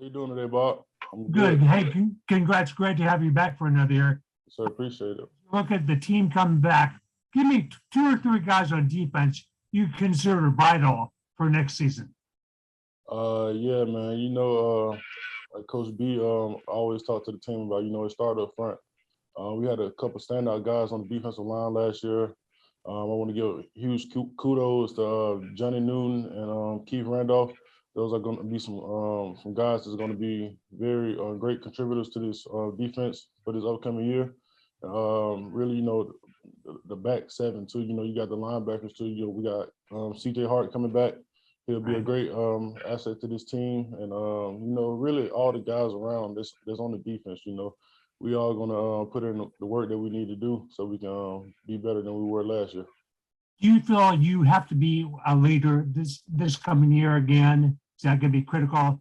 you doing today, Bob? I'm Good. good. Hey, congrats. Great to have you back for another year. So appreciate it. Look at the team coming back. Give me two or three guys on defense you consider vital for next season. Yeah, man. Like Coach B always talked to the team about, it started up front. We had a couple standout guys on the defensive line last year. I want to give huge kudos to Johnny Newton and Keith Randolph. Those are going to be some guys that's going to be very great contributors to this defense for this upcoming year. Really, the back seven too. You got the linebackers too. We got C.J. Hart coming back. He'll be a great asset to this team, and really all the guys around that's on the defense. We all gonna put in the work that we need to do so we can be better than we were last year. Do you feel you have to be a leader this coming year again? Is that going to be critical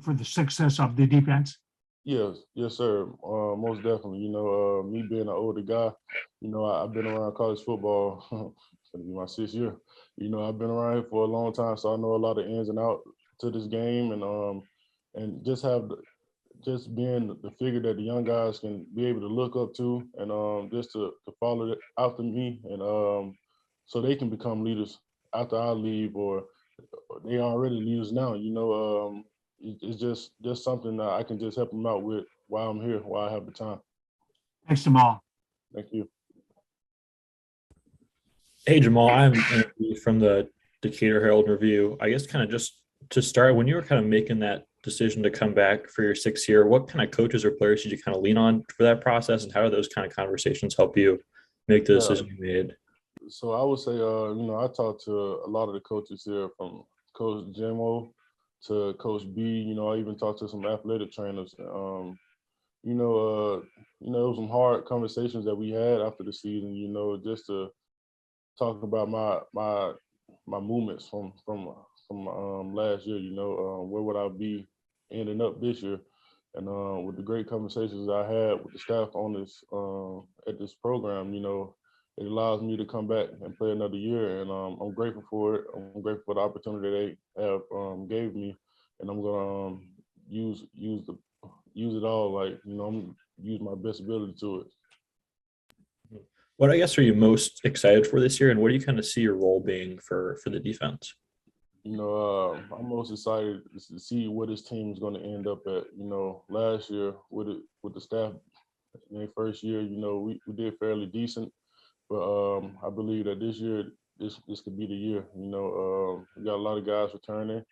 for the success of the defense? Yes, sir. Most definitely. Me being an older guy, I've been around college football. It's gonna be my 6th year. I've been around here for a long time, so I know a lot of ins and outs to this game, and just being the figure that the young guys can be able to look up to, and just to follow after me, and so they can become leaders after I leave, or they already leaders now. It's just something that I can just help them out with while I'm here, while I have the time. Thanks, Jamal. Thank you. Hey, Jamal, I'm Andy from the Decatur Herald Review. I guess kind of just to start, when you were kind of making that decision to come back for your 6th year, what kind of coaches or players did you kind of lean on for that process, and how do those kind of conversations help you make the decision you made? So I would say, I talked to a lot of the coaches here, from Coach Jamal to Coach B. I even talked to some athletic trainers. It was some hard conversations that we had after the season. Just to talk about my movements from last year. Where would I be ending up this year? And with the great conversations I had with the staff on this at this program, it allows me to come back and play another year, and I'm grateful for it. I'm grateful for the opportunity they have gave me, and I'm gonna use it all. I'm use my best ability to it. What, I guess, are you most excited for this year, and what do you kind of see your role being for the defense? I'm most excited to see where this team is going to end up at. Last year with the staff in their first year, we did fairly decent, but I believe that this year this could be the year. We got a lot of guys returning,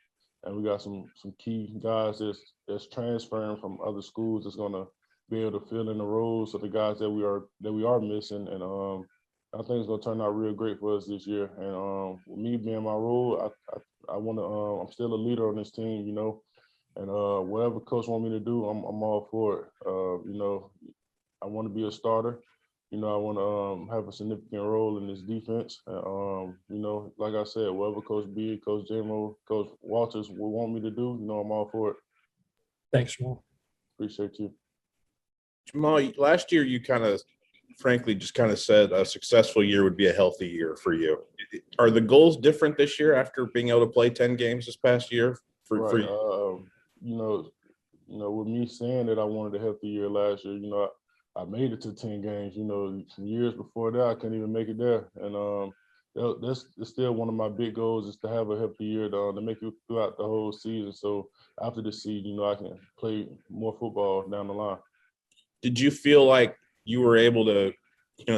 and we got some key guys that's transferring from other schools that's going to be able to fill in the roles of the guys that we are missing, and I think it's going to turn out real great for us this year. And with me being my role, I want to. I'm still a leader on this team, and whatever coach want me to do, I'm all for it. I want to be a starter. I want to have a significant role in this defense. Like I said, whatever Coach B, Coach Jamo, Coach Walters will want me to do, I'm all for it. Thanks, Jamal. Appreciate you. Jamal, last year you kind of, frankly, just kind of said a successful year would be a healthy year for you. Are the goals different this year after being able to play 10 games this past year? For you? With me saying that I wanted a healthy year last year, I made it to 10 games. Some years before that, I couldn't even make it there. And that's still one of my big goals, is to have a healthy year to make it throughout the whole season. So after the season, I can play more football down the line. Did you feel like you were able to,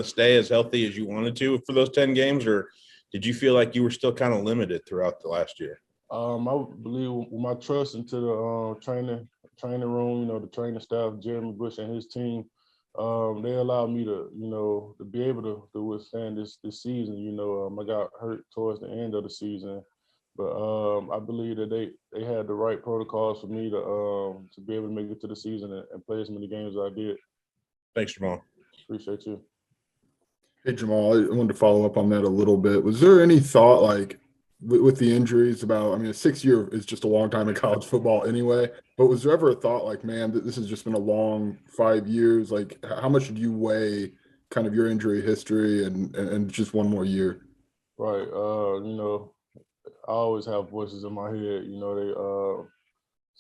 stay as healthy as you wanted to for those 10 games, or did you feel like you were still kind of limited throughout the last year? I believe with my trust into the training room, the training staff, Jeremy Bush and his team, they allowed me to, to be able to withstand this season. I got hurt towards the end of the season, but I believe that they had the right protocols for me to be able to make it to the season and play as many games as I did. Thanks, Jamal. Appreciate you. Hey, Jamal, I wanted to follow up on that a little bit. Was there any thought, like, with the injuries about, a 6 year is just a long time in college football anyway, but was there ever a thought like, man, this has just been a long 5 years? Like, how much did you weigh kind of your injury history and just one more year? Right. I always have voices in my head, they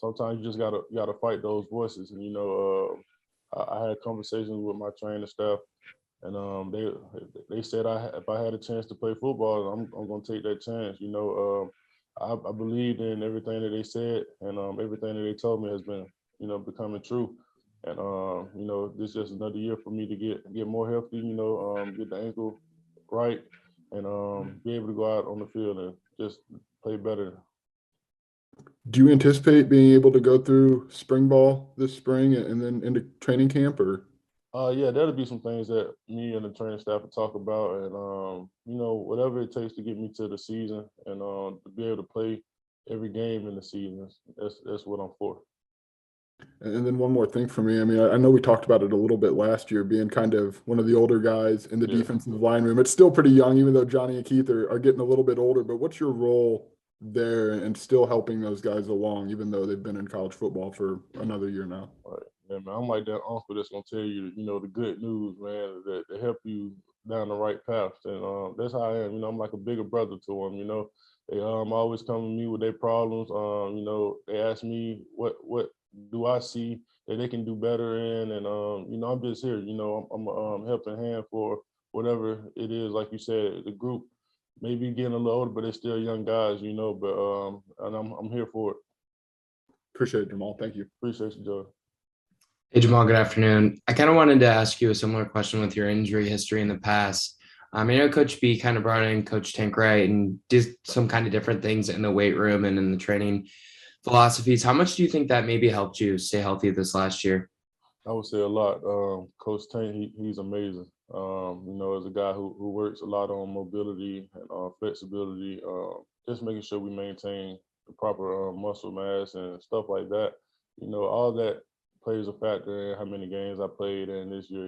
sometimes you just gotta fight those voices. And I had conversations with my training staff, and they said if I had a chance to play football, I'm gonna take that chance. I believed in everything that they said, and everything that they told me has been becoming true. And this is just another year for me to get more healthy. Get the ankle right, and be able to go out on the field and just play better. Do you anticipate being able to go through spring ball this spring and then into training camp, or? Yeah, that'll be some things that me and the training staff will talk about, and whatever it takes to get me to the season, and to be able to play every game in the season. That's what I'm for. And then one more thing for me. I mean, I know we talked about it a little bit last year, being kind of one of the older guys in the Yeah. defensive line room. It's still pretty young, even though Johnny and Keith are getting a little bit older. But what's your role there and still helping those guys along, even though they've been in college football for another year now? Right. Yeah, man, I'm like that uncle that's gonna tell you, the good news, man, that help you down the right path. And that's how I am. I'm like a bigger brother to them. They always come to me with their problems. They ask me what do I see that they can do better in, and I'm just here. I'm a helping hand for whatever it is. Like you said, the group may be getting a little older, but they're still young guys. But and I'm here for it. Appreciate it, Jamal. Thank you. Appreciate you, Joe. Hey, Jamal, good afternoon. I kind of wanted to ask you a similar question with your injury history in the past. I know Coach B kind of brought in Coach Tankwright and did some kind of different things in the weight room and in the training philosophies. How much do you think that maybe helped you stay healthy this last year? I would say a lot. Coach Tank, he's amazing. As a guy who works a lot on mobility and flexibility, just making sure we maintain the proper muscle mass and stuff like that. All that plays a factor in how many games I played in this year.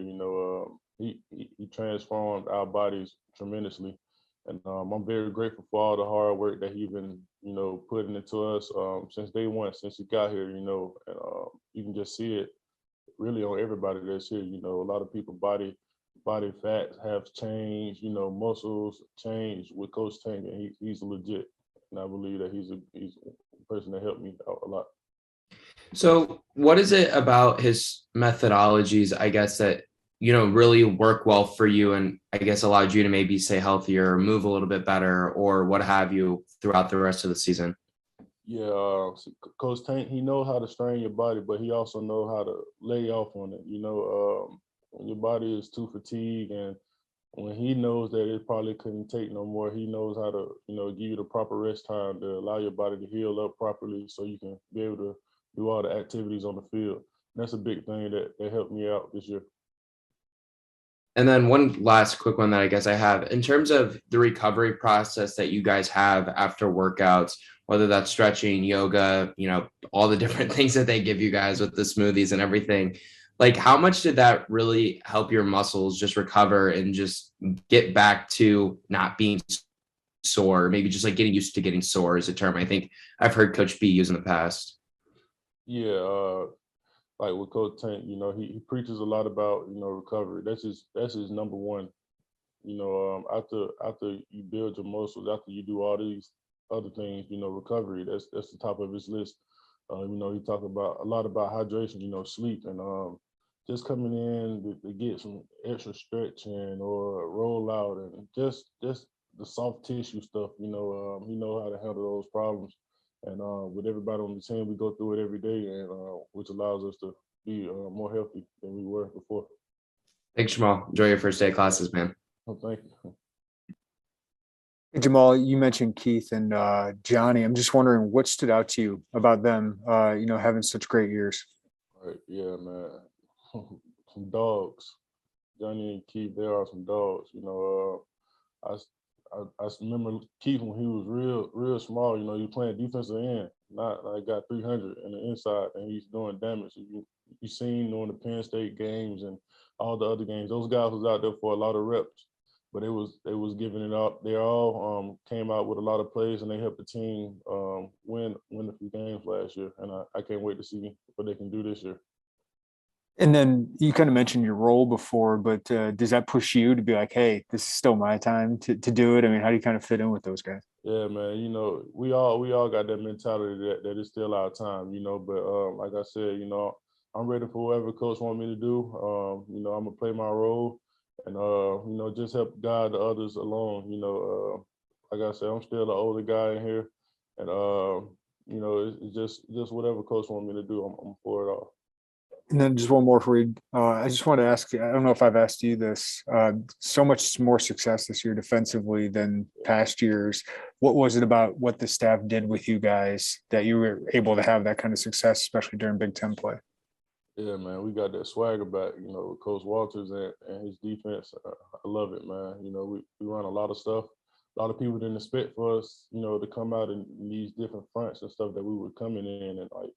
He transformed our bodies tremendously. And I'm very grateful for all the hard work that he's been, putting into us since day one, since he got here, and you can just see it really on everybody that's here. A lot of people body fats have changed, muscles changed with Coach Tank, and he's legit. And I believe that he's a person that helped me out a lot. So what is it about his methodologies, I guess, that, really work well for you and I guess allowed you to maybe stay healthier, move a little bit better, or what have you throughout the rest of the season? Yeah, Coach Tank, he knows how to strain your body, but he also knows how to lay off on it. When your body is too fatigued and when he knows that it probably couldn't take no more, he knows how to, give you the proper rest time to allow your body to heal up properly so you can be able to do all the activities on the field. And that's a big thing that helped me out this year. And then one last quick one that I guess I have, in terms of the recovery process that you guys have after workouts, whether that's stretching, yoga, all the different things that they give you guys with the smoothies and everything, like how much did that really help your muscles just recover and just get back to not being sore, maybe just like getting used to getting sore is a term I think I've heard Coach B use in the past? Yeah, like with Coach Tank, he preaches a lot about, recovery. That's his number one. After you build your muscles, after you do all these other things, recovery, that's the top of his list. He talk about a lot about hydration, sleep, and just coming in to get some extra stretch in or roll out, and just the soft tissue stuff. He know how to handle those problems. And with everybody on the team, we go through it every day, and which allows us to be more healthy than we were before. Thanks, Jamal. Enjoy your first day of classes, man. Oh, thank you. Hey, Jamal, you mentioned Keith and Johnny. I'm just wondering what stood out to you about them, having such great years. Right, yeah, man. Some dogs. Johnny and Keith, they are some dogs. I remember Keith when he was real small. He was playing defensive end, not like got 300 in the inside, and he's doing damage. You seen during the Penn State games and all the other games. Those guys was out there for a lot of reps, but they was giving it up. They all came out with a lot of plays, and they helped the team win a few games last year. And I can't wait to see what they can do this year. And then you kind of mentioned your role before, but does that push you to be like, hey, this is still my time to do it? I mean, how do you kind of fit in with those guys? Yeah, man. We all got that mentality that it's still our time. But like I said, I'm ready for whatever coach want me to do. I'm gonna play my role, and just help guide the others along. Like I said, I'm still the older guy in here, and it's just whatever coach want me to do. I'm for it all. And then just one more for you. I just want to ask you, I don't know if I've asked you this, so much more success this year defensively than past years. What was it about what the staff did with you guys that you were able to have that kind of success, especially during Big Ten play? Yeah, man, we got that swagger back, with Coach Walters and his defense. I love it, man. We run a lot of stuff. A lot of people didn't expect for us, to come out in these different fronts and stuff that we were coming in, and like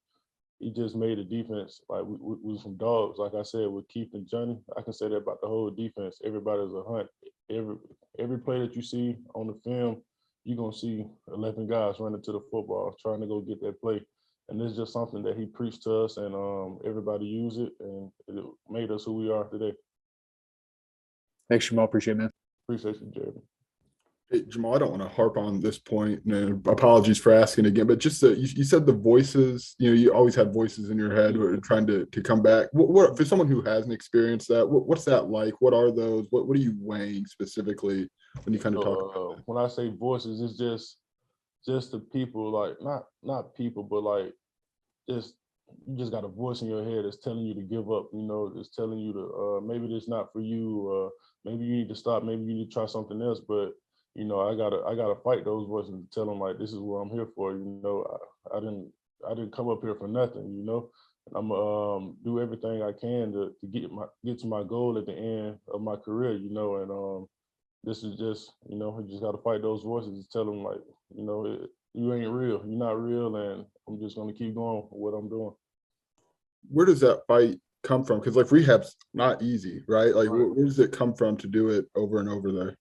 he just made the defense like we was some dogs. Like I said, with Keith and Johnny, I can say that about the whole defense. Everybody's a hunt. Every play that you see on the film, you're gonna see 11 guys running to the football, trying to go get that play. And it's just something that he preached to us, and everybody use it, and it made us who we are today. Thanks, Jamal. Appreciate it, man. Appreciate you, Jeremy. Hey, Jamal, I don't want to harp on this point, and apologies for asking again, but just you said the voices, you always had voices in your head or trying to come back. What for someone who hasn't experienced that, what's that like? What are those? What are you weighing specifically when you kind of talk about that? When I say voices, it's just the people, like not people, but like just you just got a voice in your head that's telling you to give up. It's telling you to maybe it's not for you. Maybe you need to stop. Maybe you need to try something else. But I gotta fight those voices and tell them like this is what I'm here for. I didn't come up here for nothing. And I'm do everything I can to get to my goal at the end of my career. And this is just you just gotta fight those voices and tell them like you ain't real. You're not real, and I'm just gonna keep going with what I'm doing. Where does that fight come from? Because like rehab's not easy, right? Like where does it come from to do it over and over there?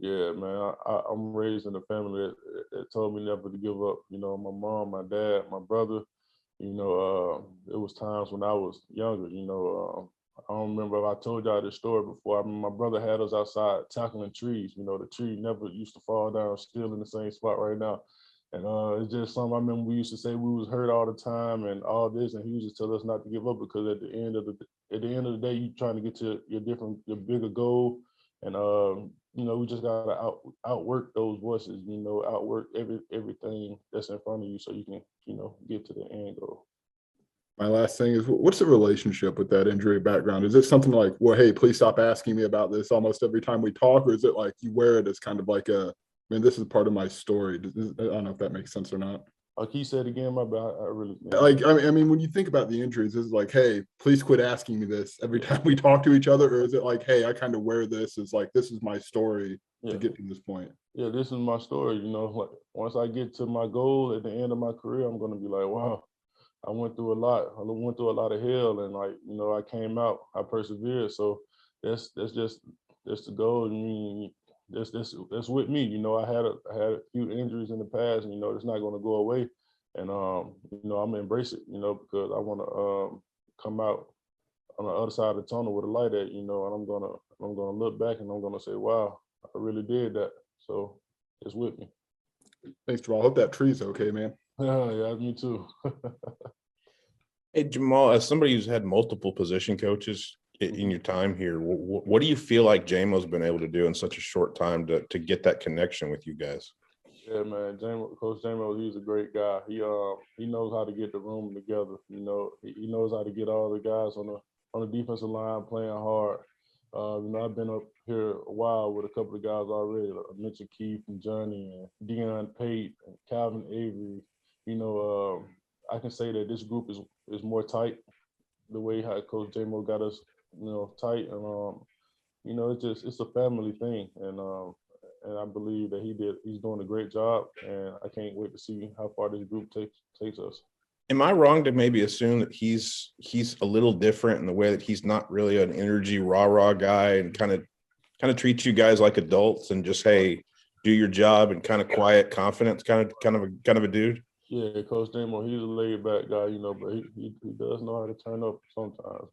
Yeah, man. I'm raised in a family that told me never to give up. My mom, my dad, my brother. It was times when I was younger. I don't remember if I told y'all this story before. I remember my brother had us outside tackling trees. The tree never used to fall down, still in the same spot right now. And it's just something I remember we used to say we was hurt all the time and all this, and he used to tell us not to give up because at the end of the day, you trying to get to your bigger goal, and we just gotta outwork those voices, outwork everything that's in front of you so you can get to the end goal. My last thing is, what's the relationship with that injury background? Is it something like, well, hey, please stop asking me about this almost every time we talk, or is it like you wear it as kind of like this is part of my story? I don't know if that makes sense or not. Like he said again, my bad. I really like. I mean, when you think about the injuries, is it like, hey, please quit asking me this every time we talk to each other, or is it like, hey, I kind of wear this as like this is my story to get to this point? Yeah, this is my story. Like once I get to my goal at the end of my career, I'm gonna be like, wow, I went through a lot. I went through a lot of hell, and I came out. I persevered. So that's the goal. I mean, that's with me. I had a few injuries in the past, and it's not going to go away. And I'm gonna embrace it. Because I want to come out on the other side of the tunnel with a light at. And I'm gonna look back and I'm gonna say, wow, I really did that. So it's with me. Thanks, Jamal. I hope that tree's okay, man. Yeah, me too. Hey, Jamal, as somebody who's had multiple position coaches in your time here, what do you feel like JMO's been able to do in such a short time to get that connection with you guys? Yeah, man, Coach JMO, he's a great guy. He knows how to get the room together. He knows how to get all the guys on the defensive line playing hard. I've been up here a while with a couple of guys already. I mentioned Keith and Johnny and Deion Pate and Calvin Avery. I can say that this group is more tight. The way how Coach JMO got us, tight, and it's a family thing, and I believe that he's doing a great job, and I can't wait to see how far this group takes us. Am I wrong to maybe assume that he's a little different in the way that he's not really an energy rah guy and kind of treats you guys like adults and just, hey, do your job and kind of quiet confidence kind of a dude? Yeah, Coach Damo, he's a laid back guy, you know, but he does know how to turn up sometimes.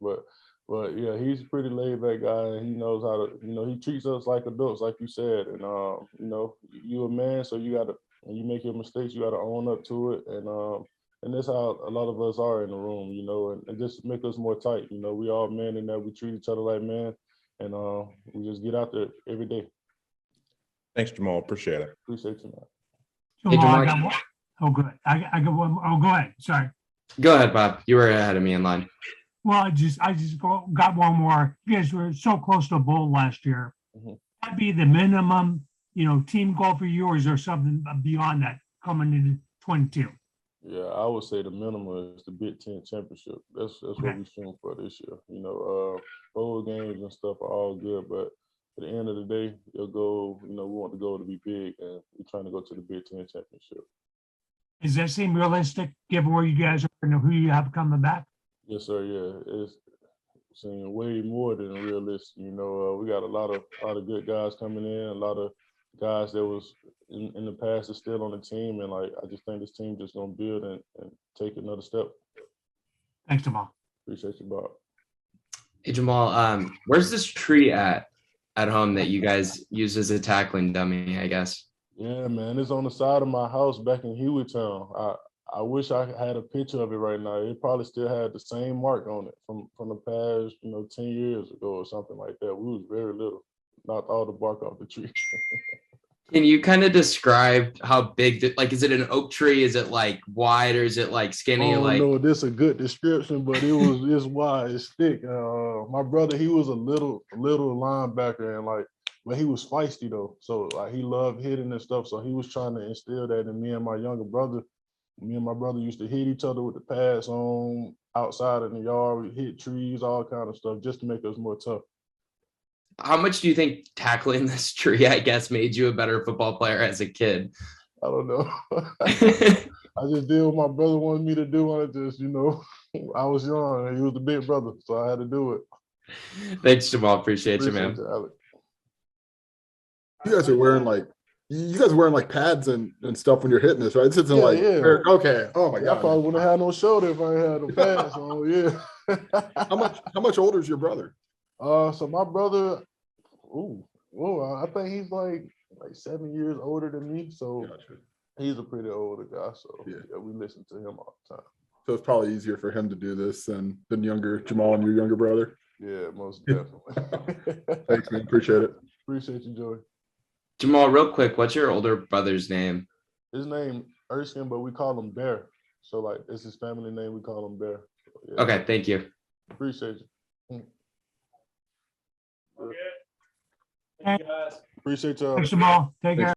But yeah, he's a pretty laid back guy, and he knows how to, you know, he treats us like adults, like you said. And you know, you a man, so you gotta, when you make your mistakes, you gotta own up to it. And that's how a lot of us are in the room, you know, and just make us more tight. You know, we all men in that we treat each other like men, and we just get out there every day. Thanks, Jamal. Appreciate it. Appreciate you, man. Hey, Jamal, I Jamal. got one. Oh, good. I got one. Oh, go ahead. Sorry. Go ahead, Bob. You were ahead of me in line. Well, got one more. You guys were so close to a bowl last year. Mhm. That'd be the minimum, you know, team goal for you, or is there something beyond that coming into 22? Yeah, I would say the minimum is the Big Ten championship. That's Okay. what we're shooting for this year. You know, bowl games and stuff are all good, but at the end of the day, your goal, you know, we want the goal to be big, and we're trying to go to the Big Ten championship. Does that seem realistic, given where you guys are and who you have coming back? Yes, sir. Yeah, it's seeming way more than realistic. You know, we got a lot of good guys coming in, a lot of guys that was in the past is still on the team, and like I just think this team just gonna build and take another step. Thanks, Jamal. Appreciate you, Bob. Hey, Jamal, where's this tree at home that you guys use as a tackling dummy, I guess? Yeah, man, it's on the side of my house back in Hueytown. I wish I had a picture of it right now. It probably still had the same mark on it from the past, you know, 10 years ago or something like that. We was very little, knocked all the bark off the tree. Can you kind of describe how big, like, is it an oak tree? Is it like wide or is it like skinny? Oh Like, no, this is a good description, but it's wide, it's thick. My brother, he was a little linebacker, and like, but he was feisty though. So like he loved hitting and stuff. So he was trying to instill that in me and my younger brother. Me and my brother used to hit each other with the pads on outside in the yard. We hit trees, all kind of stuff, just to make us more tough. how much do you think tackling this tree, I guess, made you a better football player as a kid? I don't know. I just did what my brother wanted me to do. I just, you know, I was young and he was the big brother, so I had to do it. Thanks, Jamal. Appreciate you, man. Appreciate you, Alex. You guys are wearing like pads and stuff when you're hitting this, right? This isn't Yeah, like yeah. okay. Oh my I god. probably wouldn't have had no shoulder if I ain't had no pads on. Yeah. How much older is your brother? So my brother, I think he's like 7 years older than me. So Gotcha. he's a pretty older guy. So Yeah. yeah, we listen to him all the time. So it's probably easier for him to do this than younger Jamal and your younger brother. Yeah, most definitely. Thanks, man. Appreciate it. Appreciate you, Joey. Jamal, real quick, what's your older brother's name? His name Erskine, but we call him Bear. So like it's his family name. We call him Bear. So, yeah. Okay, thank you. Appreciate you. Hey. Appreciate y'all. Thanks, Jamal. Take care.